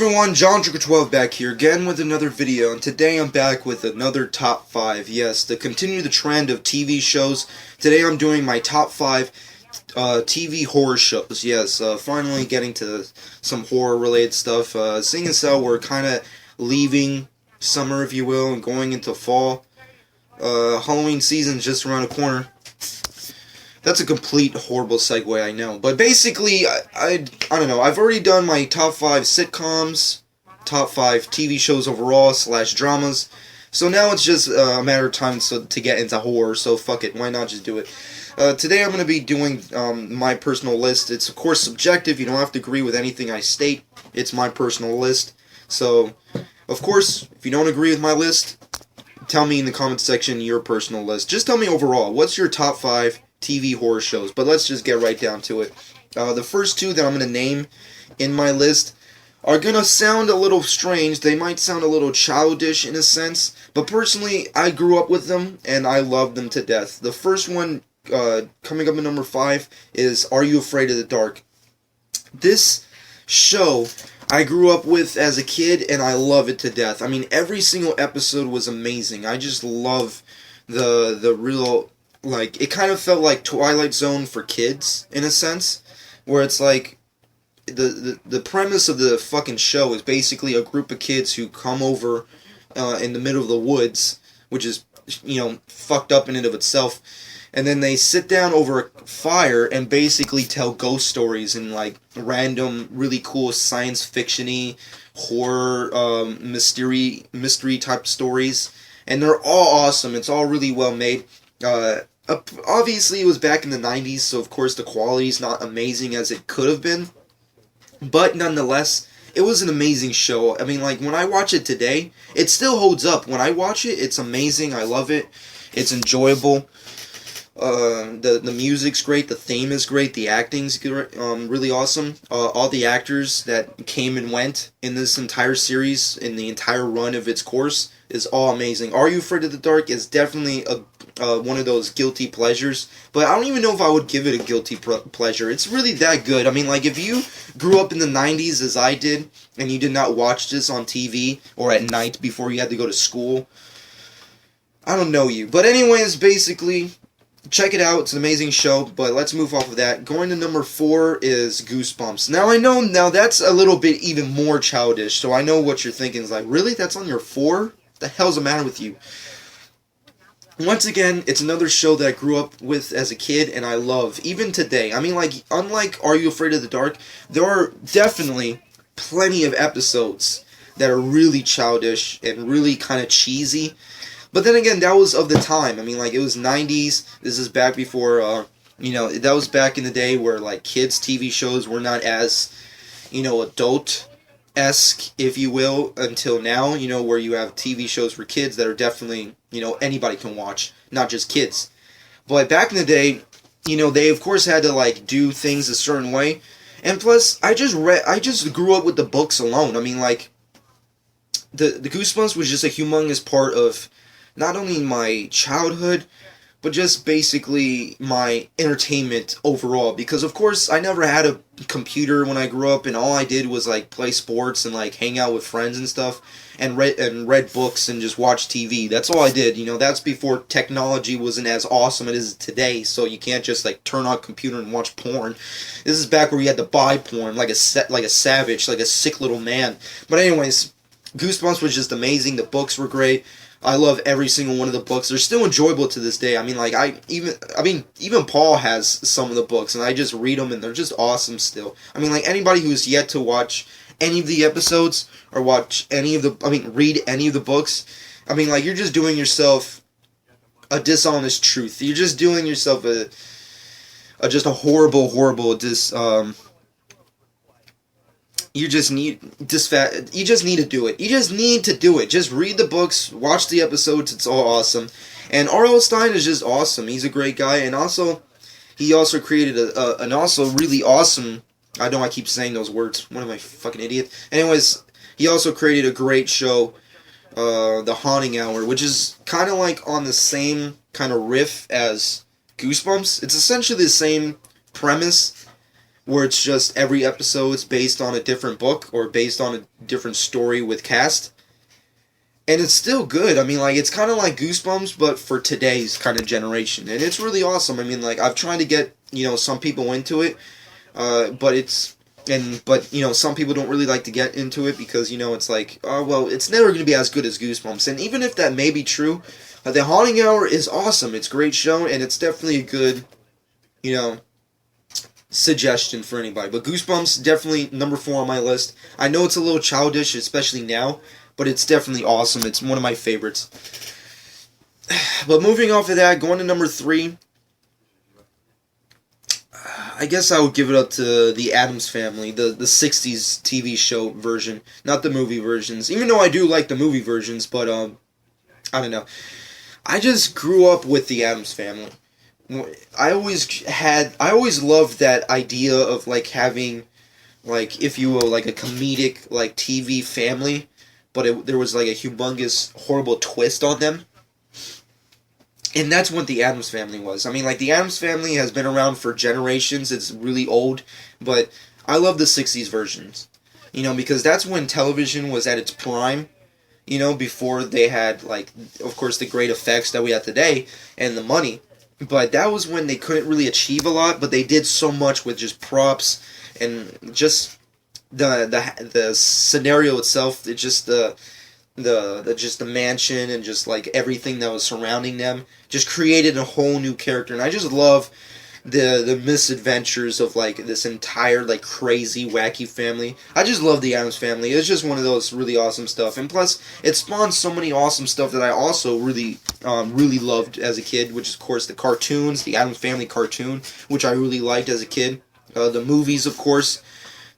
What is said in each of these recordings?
everyone, John 12 back here again with another video, and today I'm back with another top 5. Yes, to continue the trend of TV shows, today I'm doing my top 5 TV horror shows. Yes, finally getting to some horror related stuff. Seeing as how we're kind of leaving summer, if you will, and going into fall. Halloween season's just around the corner. That's a complete horrible segue, I know. But basically, I don't know. I've already done my top 5 sitcoms, top 5 TV shows overall, / dramas. So now it's just a matter of time to get into horror, so fuck it. Why not just do it? Today I'm going to be doing my personal list. It's, of course, subjective. You don't have to agree with anything I state. It's my personal list. So, of course, if you don't agree with my list, tell me in the comment section your personal list. Just tell me overall, what's your top 5 TV horror shows? But let's just get right down to it. The first 2 that I'm going to name in my list are going to sound a little strange. They might sound a little childish in a sense, but personally, I grew up with them, and I love them to death. The first one, coming up at number 5, is Are You Afraid of the Dark? This show I grew up with as a kid, and I love it to death. I mean, every single episode was amazing. I just love the real... Like, it kind of felt like Twilight Zone for kids, in a sense, where it's like, the premise of the fucking show is basically a group of kids who come over in the middle of the woods, which is, you know, fucked up in and of itself, and then they sit down over a fire and basically tell ghost stories and, like, random, really cool science fiction-y, horror, mystery type stories, and they're all awesome. It's all really well made. Obviously, it was back in the 90s, so of course the quality's not amazing as it could have been. But nonetheless, it was an amazing show. I mean, like, when I watch it today, it still holds up. When I watch it, it's amazing. I love it. It's enjoyable. The music's great. The theme is great. The acting's great, really awesome. All the actors that came and went in this entire series, in the entire run of its course, is all amazing. Are You Afraid of the Dark is definitely one of those guilty pleasures, but I don't even know if I would give it a guilty pleasure. It's really that good. I mean, like, if you grew up in the 90s as I did, and you did not watch this on TV or at night before you had to go to school, I don't know you. But anyways, basically, check it out. It's an amazing show, but let's move off of that. Going to number 4 is Goosebumps. Now, I know now that's a little bit even more childish, so I know what you're thinking. It's like, really? That's on your 4? What the hell's the matter with you? Once again, it's another show that I grew up with as a kid, and I love, even today. I mean, like, unlike Are You Afraid of the Dark, there are definitely plenty of episodes that are really childish and really kind of cheesy. But then again, that was of the time. I mean, like, it was 90s. This is back before, you know, that was back in the day where, like, kids' TV shows were not as, you know, adult-esque, if you will, until now, you know, where you have TV shows for kids that are definitely, you know, anybody can watch, not just kids. But back in the day, you know, they, of course, had to, like, do things a certain way. And plus, I just grew up with the books alone. I mean, like, the Goosebumps was just a humongous part of not only my childhood, but just basically my entertainment overall. Because, of course, I never had a computer when I grew up, and all I did was, like, play sports and, like, hang out with friends and stuff, and read books and just watch TV. That's all I did. You know, that's before technology wasn't as awesome as it is today, so you can't just, like, turn on a computer and watch porn. This is back where you had to buy porn like a savage, like a sick little man. But anyways, Goosebumps was just amazing. The books were great. I love every single one of the books. They're still enjoyable to this day. I mean, like, even Paul has some of the books, and I just read them, and they're just awesome still. I mean, like, anybody who's yet to watch any of the episodes, or read any of the books, I mean, like, you're just doing yourself a dishonest truth. You're just doing yourself just a horrible, you just need to do it. You just need to do it. Just read the books, watch the episodes, it's all awesome. And R.L. Stine is just awesome. He's a great guy, and also, he also created an also really awesome, I know I keep saying those words, what am I, fucking idiot? Anyways, he also created a great show, The Haunting Hour, which is kind of like on the same kind of riff as Goosebumps. It's essentially the same premise, where it's just every episode is based on a different book or based on a different story with cast. And it's still good. I mean, like, it's kind of like Goosebumps, but for today's kind of generation. And it's really awesome. I mean, like, I've tried to get, some people into it, but some people don't really like to get into it because, it's like, oh, well, it's never going to be as good as Goosebumps. And even if that may be true, The Haunting Hour is awesome. It's a great show, and it's definitely a good, suggestion for anybody. But Goosebumps, definitely number 4 on my list. I know it's a little childish, especially now, but it's definitely awesome. It's one of my favorites. But moving off of that, going to number 3, I guess I would give it up to the Addams Family, the 60s TV show version, not the movie versions. Even though I do like the movie versions, but I don't know. I just grew up with the Addams Family. I always loved that idea of like having, like, if you will, like a comedic like TV family, but there was like a humongous horrible twist on them. And that's what the Addams Family was. I mean, like, the Addams Family has been around for generations. It's really old, but I love the 60s versions. Because that's when television was at its prime, before they had, like, of course, the great effects that we have today and the money. But that was when they couldn't really achieve a lot, but they did so much with just props and just the scenario itself. It's just the mansion and just like everything that was surrounding them just created a whole new character. And I just love the misadventures of like this entire like crazy wacky family. I just love the Addams Family. It's just one of those really awesome stuff, and plus it spawned so many awesome stuff that I also really loved as a kid, which is of course the cartoons, the Addams Family cartoon, which I really liked as a kid. The movies, of course.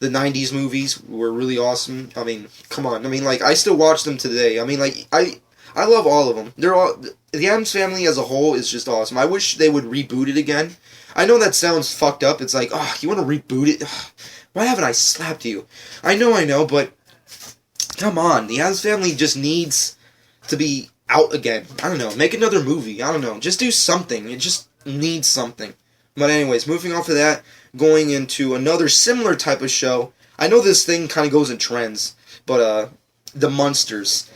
The 90s movies were really awesome. I mean, come on. I mean, like, I still watch them today. I mean, like, I love all of them. The Addams Family as a whole is just awesome. I wish they would reboot it again. I know that sounds fucked up. It's like, oh, you want to reboot it? Why haven't I slapped you? I know, but come on. The Addams Family just needs to be out again. I don't know. Make another movie. I don't know. Just do something. It just needs something. But anyways, moving off of that, going into another similar type of show. I know this thing kind of goes in trends, but the Munsters.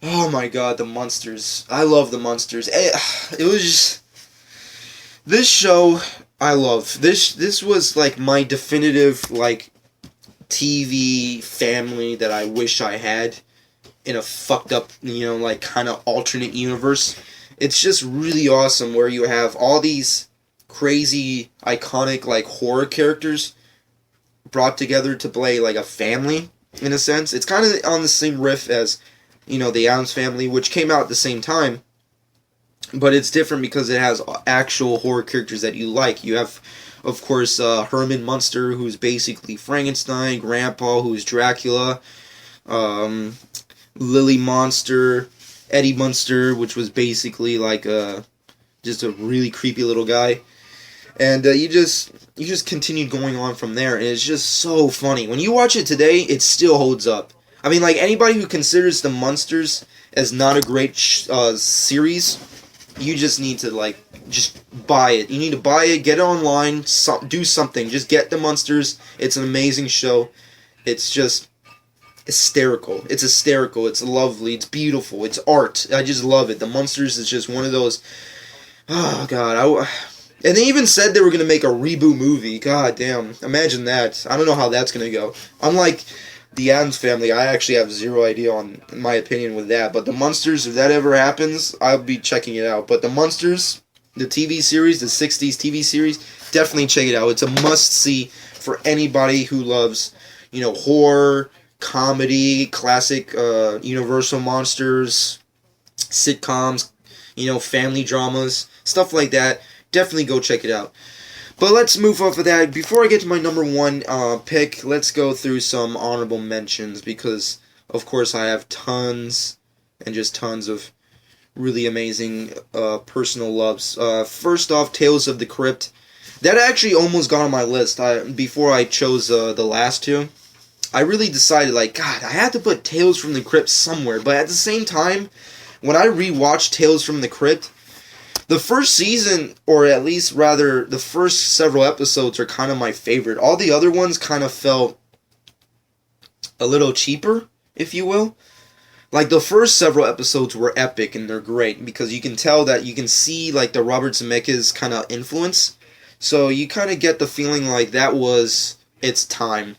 Oh my god, the Munsters. I love the Munsters. It was just... This show, I love. This was like my definitive like TV family that I wish I had in a fucked up, like kind of alternate universe. It's just really awesome where you have all these crazy, iconic, like, horror characters brought together to play, like, a family, in a sense. It's kind of on the same riff as, the Addams Family, which came out at the same time, but it's different because it has actual horror characters that you like. You have, of course, Herman Munster, who's basically Frankenstein, Grandpa, who's Dracula, Lily Monster, Eddie Munster, which was basically, like, just a really creepy little guy. And you just continued going on from there, and it's just so funny. When you watch it today, it still holds up. I mean, like, anybody who considers the Munsters as not a great series, you just need to, like, just buy it. You need to buy it, get it online, do something. Just get the Munsters. It's an amazing show. It's just hysterical. It's hysterical. It's lovely. It's beautiful. It's art. I just love it. The Munsters is just one of those... Oh, God, and they even said they were going to make a reboot movie. God damn. Imagine that. I don't know how that's going to go. Unlike the Addams Family, I actually have zero idea on my opinion with that. But the Munsters, if that ever happens, I'll be checking it out. But the Munsters, the TV series, the 60s TV series, definitely check it out. It's a must-see for anybody who loves, horror, comedy, classic Universal monsters, sitcoms, family dramas, stuff like that. Definitely go check it out. But let's move off of that. Before I get to my number 1 pick, let's go through some honorable mentions because, of course, I have tons and just tons of really amazing personal loves. First off, Tales of the Crypt. That actually almost got on my list before I chose the last two. I really decided, like, God, I had to put Tales from the Crypt somewhere. But at the same time, when I rewatched Tales from the Crypt, The first season, or at least rather the first several episodes, are kind of my favorite. All the other ones kind of felt a little cheaper, if you will. Like, the first several episodes were epic, and they're great, because you can tell that you can see, like, the Robert Zemeckis kind of influence. So you kind of get the feeling like that was its time.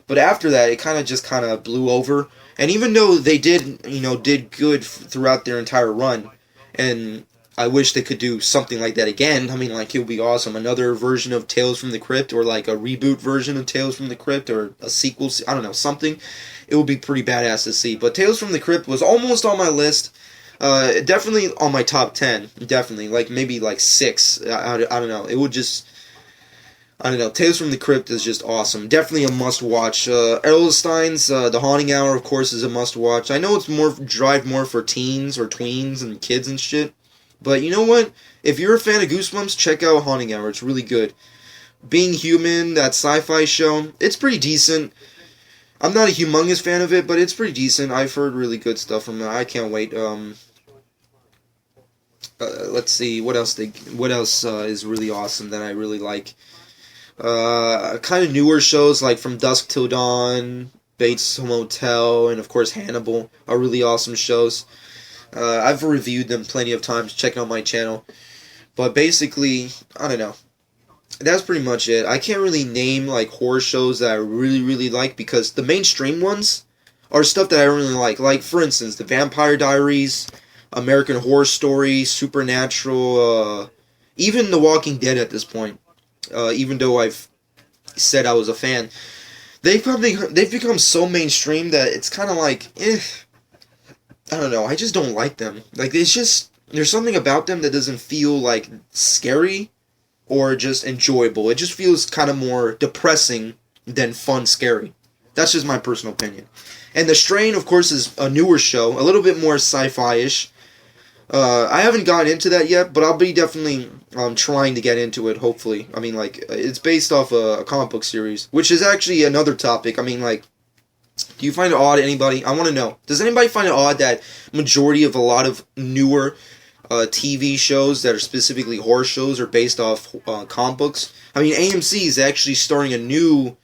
But after that, it kind of blew over. And even though they did good throughout their entire run, and I wish they could do something like that again. I mean, like, it would be awesome. Another version of Tales from the Crypt, or like a reboot version of Tales from the Crypt, or a sequel, I don't know, something. It would be pretty badass to see. But Tales from the Crypt was almost on my list. Definitely on my top 10. Definitely. Like, maybe like 6. I don't know. It would just... I don't know. Tales from the Crypt is just awesome. Definitely a must-watch. Errol Stein's The Haunting Hour, of course, is a must-watch. I know it's more for teens or tweens and kids and shit. But you know what? If you're a fan of Goosebumps, check out Haunting Hour. It's really good. Being Human, that sci-fi show, it's pretty decent. I'm not a humongous fan of it, but it's pretty decent. I've heard really good stuff from it. I can't wait. Let's see, what else is really awesome that I really like. Kind of newer shows like From Dusk Till Dawn, Bates Motel, and of course Hannibal are really awesome shows. I've reviewed them plenty of times. Check out my channel. But basically, I don't know. That's pretty much it. I can't really name like horror shows that I really like, because the mainstream ones are stuff that I don't really like. Like, for instance, The Vampire Diaries, American Horror Story, Supernatural, even The Walking Dead at this point. Even though I've said I was a fan, they've become so mainstream that it's kind of like, I don't know. I just don't like them. Like, it's just, there's something about them that doesn't feel like scary or just enjoyable. It just feels kind of more depressing than fun scary. That's just my personal opinion. And The Strain, of course, is a newer show, a little bit more sci-fi-ish. I haven't gotten into that yet, but I'll be definitely trying to get into it, hopefully. I mean, like, it's based off a comic book series, which is actually another topic. I mean, like, do you find it odd, anybody? I want to know. Does anybody find it odd that majority of a lot of newer TV shows that are specifically horror shows are based off comic books? I mean, AMC is actually starting a new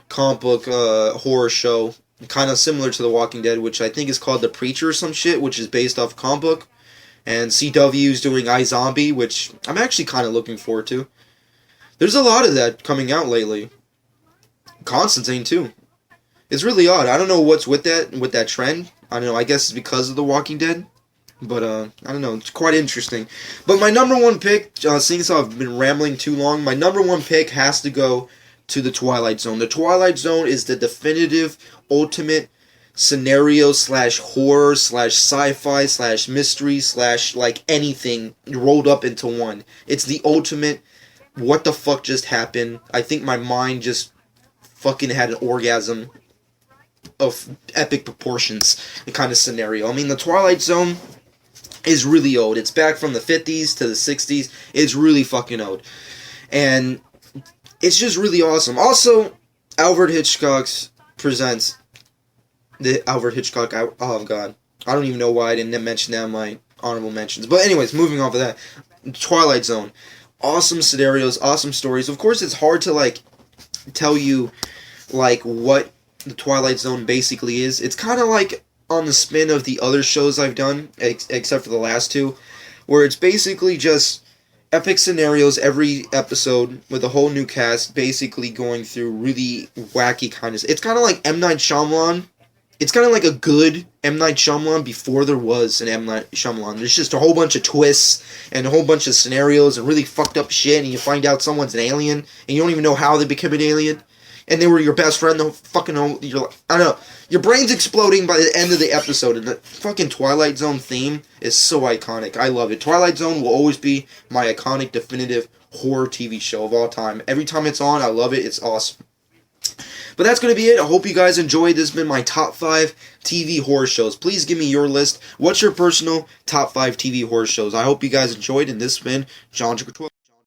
comic book horror show, kind of similar to The Walking Dead, which I think is called The Preacher or some shit, which is based off a comic book. And CW is doing iZombie, which I'm actually kind of looking forward to. There's a lot of that coming out lately. Constantine, too. It's really odd. I don't know what's with that trend. I don't know. I guess it's because of The Walking Dead. But, I don't know. It's quite interesting. But my number one pick, seeing as I've been rambling too long, my number one pick has to go to The Twilight Zone. The Twilight Zone is the definitive, ultimate scenario / horror / sci-fi / mystery / like anything rolled up into one. It's the ultimate what the fuck just happened. I think my mind just fucking had an orgasm of epic proportions kind of scenario. I mean, The Twilight Zone is really old. It's back from the 50s to the 60s. It's really fucking old. And it's just really awesome. Also, Alfred Hitchcock's presents the Alfred Hitchcock, oh god, I don't even know why I didn't mention that in my honorable mentions. But anyways, moving off of that, Twilight Zone, awesome scenarios, awesome stories. Of course, it's hard to like tell you like what the Twilight Zone basically is. It's kind of like on the spin of the other shows I've done, except for the last two, where it's basically just epic scenarios every episode with a whole new cast, basically going through really wacky kind of. It's kind of like M. Night Shyamalan. It's kind of like a good M. Night Shyamalan before there was an M. Night Shyamalan. There's just a whole bunch of twists and a whole bunch of scenarios and really fucked up shit, and you find out someone's an alien, and you don't even know how they became an alien, and they were your best friend the fucking whole... I don't know. Your brain's exploding by the end of the episode, and the fucking Twilight Zone theme is so iconic. I love it. Twilight Zone will always be my iconic, definitive horror TV show of all time. Every time it's on, I love it. It's awesome. But that's going to be it. I hope you guys enjoyed. This has been my top 5 TV horror shows. Please give me your list. What's your personal top 5 TV horror shows? I hope you guys enjoyed, and this has been John 12.